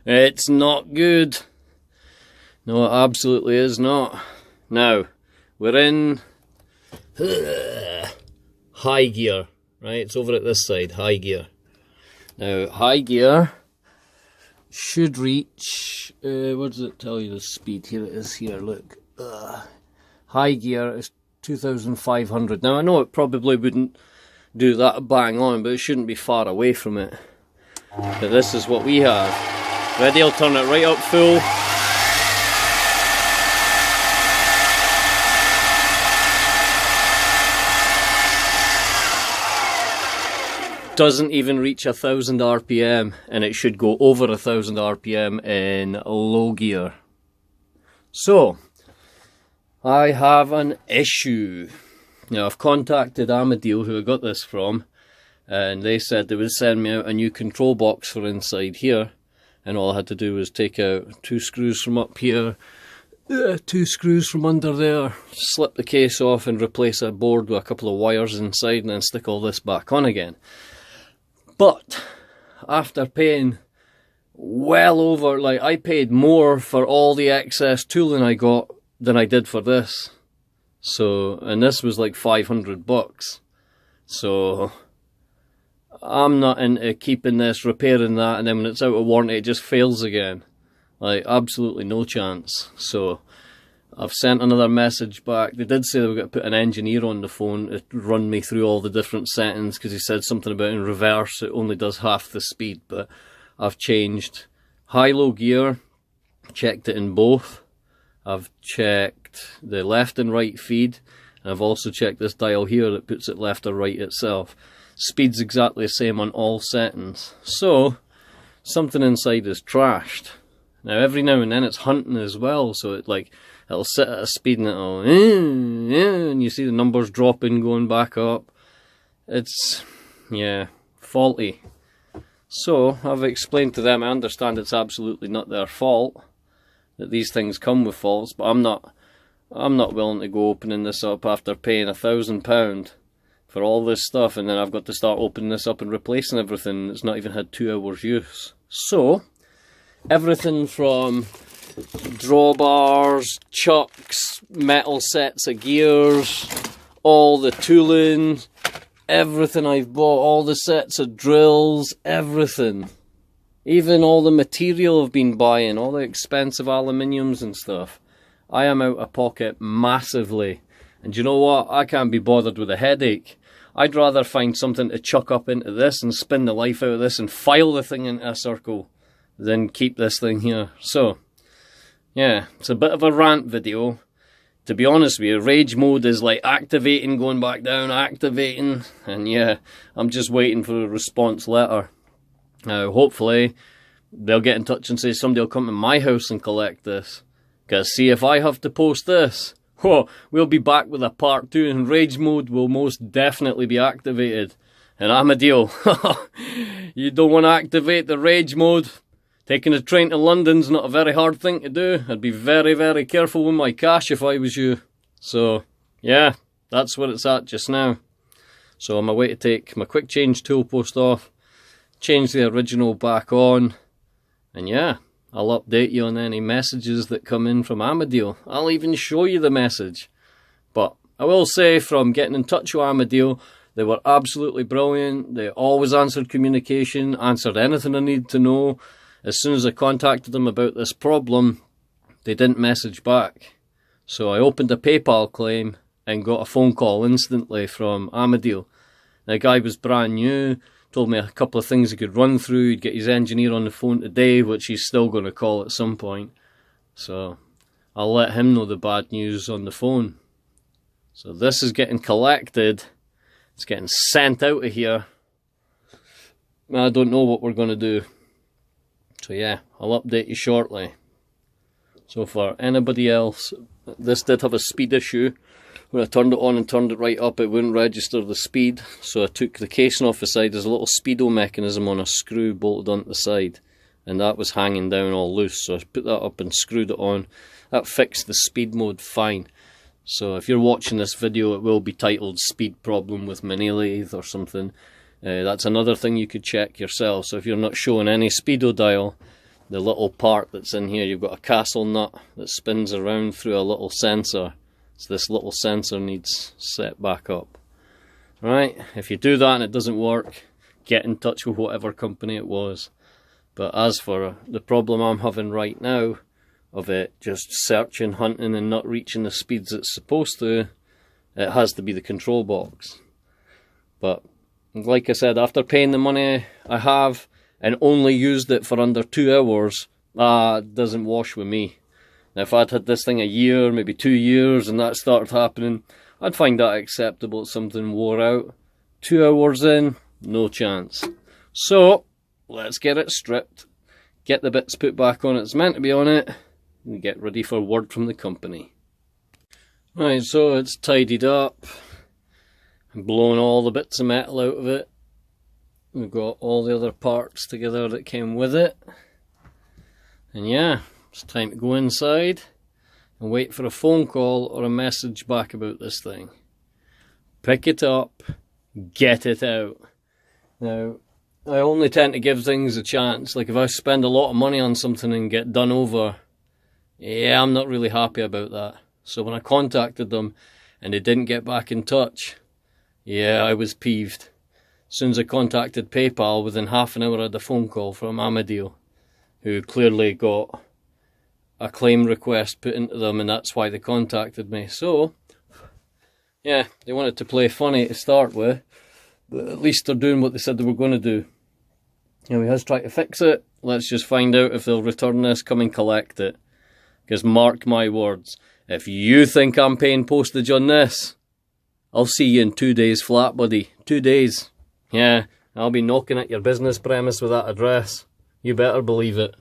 It's not good. No, it absolutely is not. Now, we're in high gear, right? It's over at this side, high gear. Now, high gear should reach, what does it tell you the speed? Here it is here, look. High gear is 2,500. Now, I know it probably wouldn't do that bang on, but it shouldn't be far away from it. But this is what we have. Ready, I'll turn it right up full. Doesn't even reach 1,000 RPM, and it should go over 1,000 RPM in low gear. So, I have an issue. Now, I've contacted Amadeal, who I got this from, and they said they would send me out a new control box for inside here, and all I had to do was take out 2 screws from up here, 2 screws from under there, slip the case off and replace a board with a couple of wires inside, and then stick all this back on again. But after paying well over, like, I paid more for all the excess tooling I got than I did for this. So, and this was like 500 bucks. So, I'm not into keeping this, repairing that, and then when it's out of warranty it just fails again. Like, absolutely no chance. So, I've sent another message back. They did say they were going to put an engineer on the phone to run me through all the different settings, because he said something about in reverse it only does half the speed, but I've changed high-low gear, checked it in both. I've checked the left and right feed, and I've also checked this dial here that puts it left or right itself. Speed's exactly the same on all settings. So, something inside is trashed. Now, every now and then it's hunting as well, so it'll sit at a speed and it'll, and you see the numbers dropping, going back up. It's, yeah, faulty. So, I've explained to them, I understand it's absolutely not their fault, that these things come with faults, but I'm not willing to go opening this up after paying £1,000 for all this stuff, and then I've got to start opening this up and replacing everything. It's not even had 2 hours use. So, everything from drawbars, chucks, metal sets of gears, all the tooling, everything I've bought, all the sets of drills, everything. Even all the material I've been buying, all the expensive aluminiums and stuff. I am out of pocket massively. And you know what? I can't be bothered with a headache. I'd rather find something to chuck up into this and spin the life out of this and file the thing into a circle than keep this thing here. So, yeah, it's a bit of a rant video. To be honest with you, rage mode is like activating, going back down, activating. And yeah, I'm just waiting for a response letter. Now, hopefully, they'll get in touch and say somebody will come to my house and collect this. Because see, if I have to post this, we'll be back with a part 2, and rage mode will most definitely be activated. And Amadeal, you don't want to activate the rage mode. Taking a train to London's not a very hard thing to do. I'd be very, very careful with my cash if I was you. So, yeah, that's where it's at just now. So I'm away to take my quick change tool post off, change the original back on, and yeah, I'll update you on any messages that come in from Amadeal. I'll even show you the message. But I will say, from getting in touch with Amadeal, they were absolutely brilliant. They always answered communication, answered anything I needed to know. As soon as I contacted them about this problem, they didn't message back. So I opened a PayPal claim and got a phone call instantly from Amadeal. The guy was brand new, told me a couple of things he could run through. He'd get his engineer on the phone today, which he's still going to call at some point. So I'll let him know the bad news on the phone. So this is getting collected. It's getting sent out of here. I don't know what we're going to do. So yeah, I'll update you shortly. So for anybody else, this did have a speed issue. When I turned it on and turned it right up, it wouldn't register the speed. So I took the casing off the side. There's a little Speedo mechanism on a screw bolted onto the side, and that was hanging down all loose. So I put that up and screwed it on. That fixed the speed mode fine. So if you're watching this video, it will be titled Speed Problem with Mini Lathe or something. That's another thing you could check yourself. So if you're not showing any Speedo dial, the little part that's in here, you've got a castle nut that spins around through a little sensor. So this little sensor needs set back up. Right, if you do that and it doesn't work, get in touch with whatever company it was. But as for the problem I'm having right now, of it just searching, hunting and not reaching the speeds it's supposed to, it has to be the control box. But like I said, after paying the money I have and only used it for under 2 hours, it doesn't wash with me. Now if I'd had this thing a year, maybe 2 years, and that started happening, I'd find that acceptable if something wore out. 2 hours in, no chance. So, let's get it stripped, get the bits put back on it's meant to be on it, and get ready for word from the company. Right, so it's tidied up, blown all the bits of metal out of it. We've got all the other parts together that came with it. And yeah, it's time to go inside and wait for a phone call or a message back about this thing. Pick it up, get it out. Now, I only tend to give things a chance. Like if I spend a lot of money on something and get done over, yeah, I'm not really happy about that. So when I contacted them and they didn't get back in touch, yeah, I was peeved. As soon as I contacted PayPal, within half an hour I had a phone call from Amadeal, who clearly got a claim request put into them, and that's why they contacted me. So, yeah, they wanted to play funny to start with, but at least they're doing what they said they were going to do. You know, he has tried to fix it. Let's just find out if they'll return this, come and collect it. Because mark my words, if you think I'm paying postage on this, I'll see you in 2 days flat, buddy. 2 days. Yeah, I'll be knocking at your business premise with that address. You better believe it.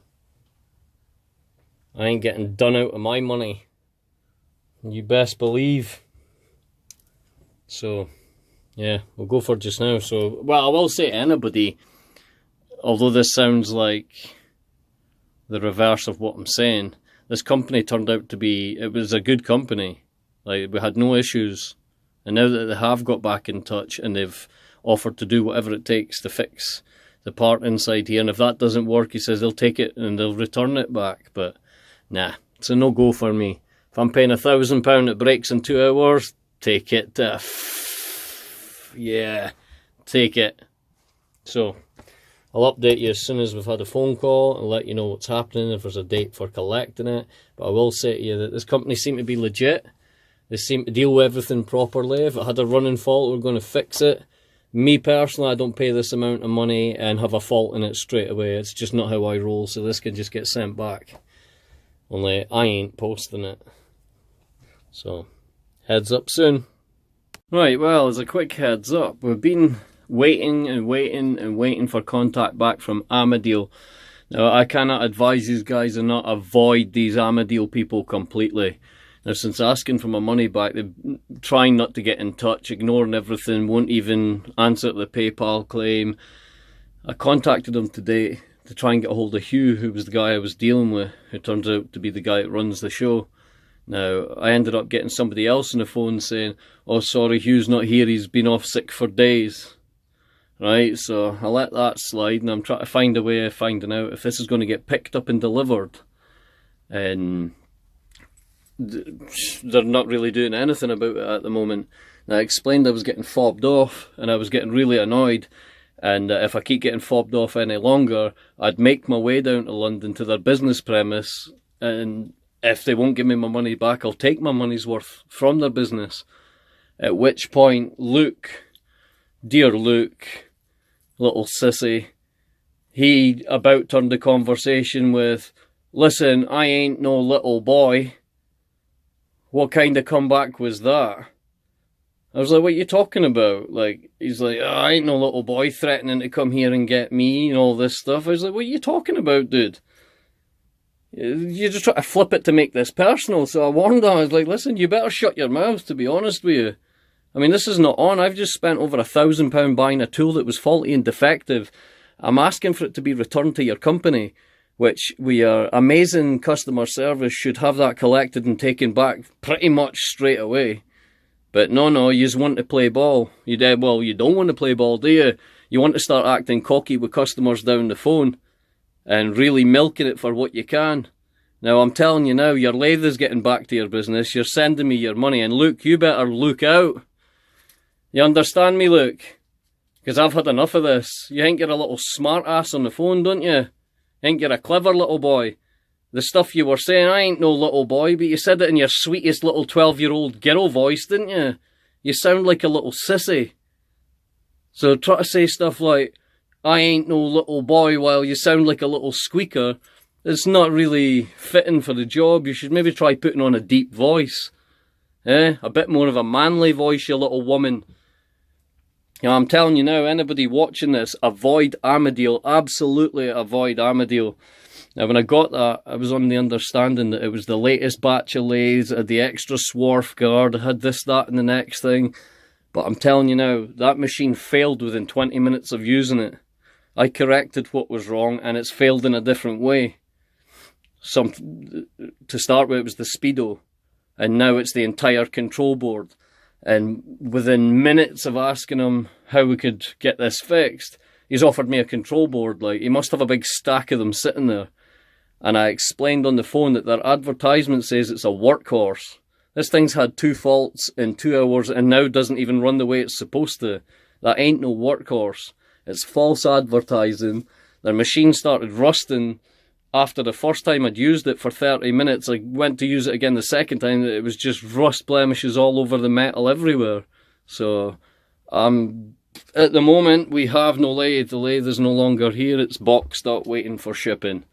I ain't getting done out of my money. You best believe. So, yeah, we'll go for it just now. So, well, I will say to anybody, although this sounds like the reverse of what I'm saying, this company turned out to be, it was a good company. Like, we had no issues. And now that they have got back in touch and they've offered to do whatever it takes to fix the part inside here, and if that doesn't work, he says they'll take it and they'll return it back. But nah, it's a no-go for me. If I'm paying £1,000, it breaks in 2 hours, take it. Yeah, take it. So, I'll update you as soon as we've had a phone call and let you know what's happening, if there's a date for collecting it. But I will say to you that this company seemed to be legit. They seem to deal with everything properly. If it had a running fault, we're going to fix it. Me personally, I don't pay this amount of money and have a fault in it straight away. It's just not how I roll, so this can just get sent back. Only I ain't posting it. So, heads up soon. Right, well, as a quick heads up, we've been waiting and waiting and waiting for contact back from Amadeal. Now, I cannot advise these guys to not avoid these Amadeal people completely. Now, since asking for my money back, they're trying not to get in touch, ignoring everything, won't even answer the PayPal claim. I contacted them today to try and get a hold of Hugh, who was the guy I was dealing with, who turns out to be the guy that runs the show. Now, I ended up getting somebody else on the phone saying, oh, sorry, Hugh's not here, he's been off sick for days. Right, so I let that slide, and I'm trying to find a way of finding out if this is going to get picked up and delivered. And they're not really doing anything about it at the moment. And I explained I was getting fobbed off, and I was getting really annoyed. And if I keep getting fobbed off any longer, I'd make my way down to London to their business premise, and if they won't give me my money back, I'll take my money's worth from their business. At which point, Luke, dear Luke, little sissy, he about turned the conversation with, listen, I ain't no little boy. What kind of comeback was that? I was like, what are you talking about? Like, he's like, oh, I ain't no little boy threatening to come here and get me and all this stuff. I was like, what are you talking about, dude? You just try to flip it to make this personal. So I warned him, I was like, listen, you better shut your mouth, to be honest with you. I mean, this is not on. I've just spent over £1,000 buying a tool that was faulty and defective. I'm asking for it to be returned to your company, which we are amazing customer service, should have that collected and taken back pretty much straight away. But no, you just want to play ball. Well, you don't want to play ball, do you? you want to start acting cocky with customers down the phone and really milking it for what you can. Now, I'm telling you now, your lathe is getting back to your business. You're sending me your money, and Luke, you better look out. You understand me, Luke? Because I've had enough of this. You think you're a little smart ass on the phone, don't you? You think you're a clever little boy. The stuff you were saying, I ain't no little boy, but you said it in your sweetest little 12-year-old girl voice, didn't you? You sound like a little sissy. So try to say stuff like, I ain't no little boy, while you sound like a little squeaker. It's not really fitting for the job. You should maybe try putting on a deep voice. A bit more of a manly voice, you little woman. You know, I'm telling you now, anybody watching this, avoid Amadeal. Absolutely avoid Amadeal. Now, when I got that, I was on the understanding that it was the latest batch of lathes, it had the extra swarf guard, it had this, that, and the next thing. But I'm telling you now, that machine failed within 20 minutes of using it. I corrected what was wrong, and it's failed in a different way. To start with, it was the Speedo, and now it's the entire control board. And within minutes of asking him how we could get this fixed, he's offered me a control board. Like, he must have a big stack of them sitting there. And I explained on the phone that their advertisement says it's a workhorse. This thing's had 2 faults in 2 hours and now doesn't even run the way it's supposed to. That ain't no workhorse. It's false advertising. Their machine started rusting after the first time I'd used it for 30 minutes. I went to use it again the second time. It was just rust blemishes all over the metal everywhere. So, at the moment, we have no lathe. The lathe is no longer here. It's boxed up waiting for shipping.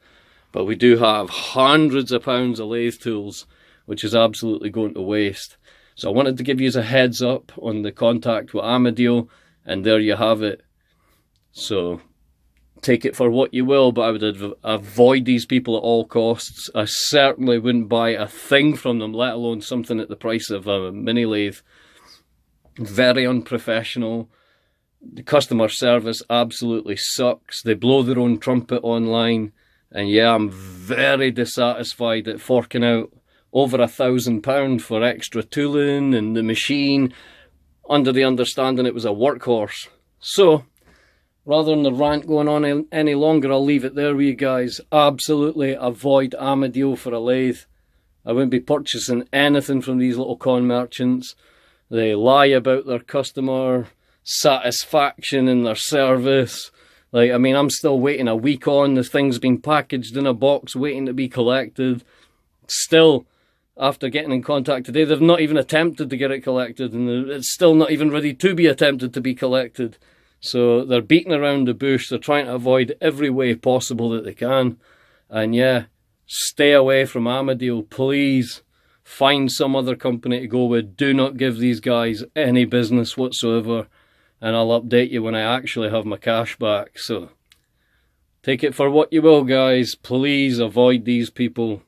But we do have hundreds of pounds of lathe tools, which is absolutely going to waste. So I wanted to give you a heads up on the contact with Amadeal, and there you have it. So take it for what you will, but I would avoid these people at all costs. I certainly wouldn't buy a thing from them, let alone something at the price of a mini lathe. Very unprofessional. The customer service absolutely sucks. They blow their own trumpet online. And yeah, I'm very dissatisfied at forking out over £1,000 for extra tooling and the machine, under the understanding it was a workhorse. So, rather than the rant going on any longer, I'll leave it there with you guys. Absolutely avoid Amadeal for a lathe. I wouldn't be purchasing anything from these little con merchants. They lie about their customer satisfaction in their service. Like, I mean, I'm still waiting a week on. The thing's been packaged in a box waiting to be collected. Still, after getting in contact today, they've not even attempted to get it collected, and it's still not even ready to be attempted to be collected. So they're beating around the bush. They're trying to avoid every way possible that they can. And yeah, stay away from Amadeal, please. Find some other company to go with. Do not give these guys any business whatsoever. And I'll update you when I actually have my cash back. So, take it for what you will, guys. Please avoid these people.